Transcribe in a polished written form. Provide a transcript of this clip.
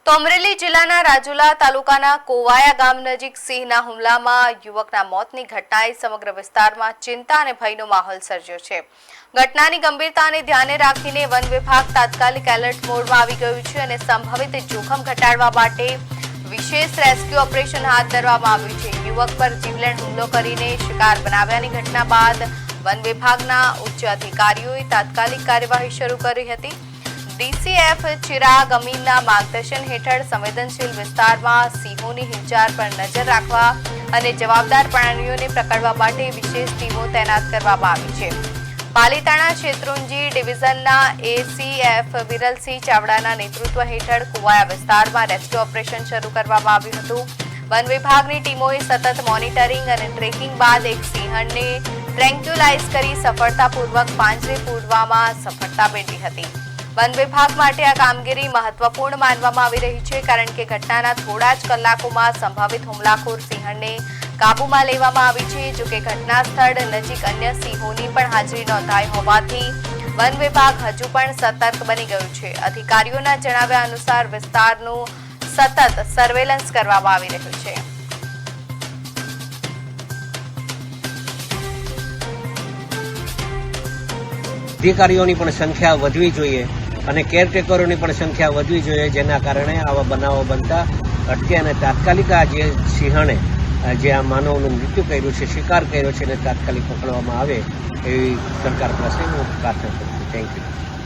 તો અમરેલી જિલ્લાના રાજુલા તાલુકાના કોવાયા ગામ નજીક સિંહના હુમલામાં યુવકના મોતની ઘટનાએ સમગ્ર વિસ્તારમાં ચિંતા અને ભયનો માહોલ સર્જ્યો છે। ઘટનાની ગંભીરતાને ધ્યાને રાખીને વન વિભાગ તાત્કાલિક એલર્ટ મોડમાં આવી ગયું છે અને સંભવિત જોખમ ઘટાડવા માટે વિશેષ રેસ્ક્યુ ઓપરેશન હાથ ધરવામાં આવ્યું છે। યુવક પર જીવલેણ હુમલો કરીને શિકાર બનાવ્યાની ઘટના બાદ વન વિભાગના ઉચ્ચ અધિકારીઓએ તાત્કાલિક કાર્યવાહી શરૂ કરી હતી। DCF ચિરાગ અમીનના માર્ગદર્શન હેઠળ સંવેદનશીલ વિસ્તારમાં સિંહોની હિંચાર પર નજર રાખવા અને જવાબદાર પ્રાણીઓને પકડવા માટે વિશેષ ટીમો તૈનાત કરવામાં આવી છે। પાલીતાણા શેત્રુંજી ડિવિઝનના ACF વિરલસિંહ ચાવડાના નેતૃત્વ હેઠળ કુવાયા વિસ્તારમાં રેસ્ક્યુ ઓપરેશન શરૂ કરવામાં આવ્યું હતું। વન વિભાગની ટીમોએ સતત મોનિટરિંગ અને ટ્રેકિંગ બાદ એક સિંહણને ટ્રેન્ક્યુલાઇઝ કરી સફળતાપૂર્વક પાંજરે પૂરવામાં સફળતા મેળવી હતી। વન વિભાગ માટે આ કામગીરી મહત્વપૂર્ણ માનવામાં આવી રહી છે, કારણ કે ઘટનાના થોડા જ કલાકોમાં સંભવિત હુમલાખોર સિંહણને કાબૂમાં લેવામાં આવી છે। જો કે ઘટના સ્થળ નજીક અન્ય સિંહોની પણ હાજરી નોંધાઈ હોવાથી વન વિભાગ હજુ પણ સતર્ક બની ગયું છે। અધિકારીઓના જણાવ્યા અનુસાર વિસ્તારનું સતત સર્વેલન્સ કરવામાં આવી રહ્યું છે। અધિકારીઓની પણ સંખ્યા વધવી જોઈએ અને કેરટેકરોની પણ સંખ્યા વધવી જોઈએ, જેના કારણે આવા બનાવો બનતા અટકે અને તાત્કાલિક આ જે સિંહણે જે આ માનવનું મૃત્યુ કર્યું છે, શિકાર કર્યો છે, એને તાત્કાલિક પકડવામાં આવે એવી સરકાર પાસે હું પ્રાર્થના કરું છું। Thank you.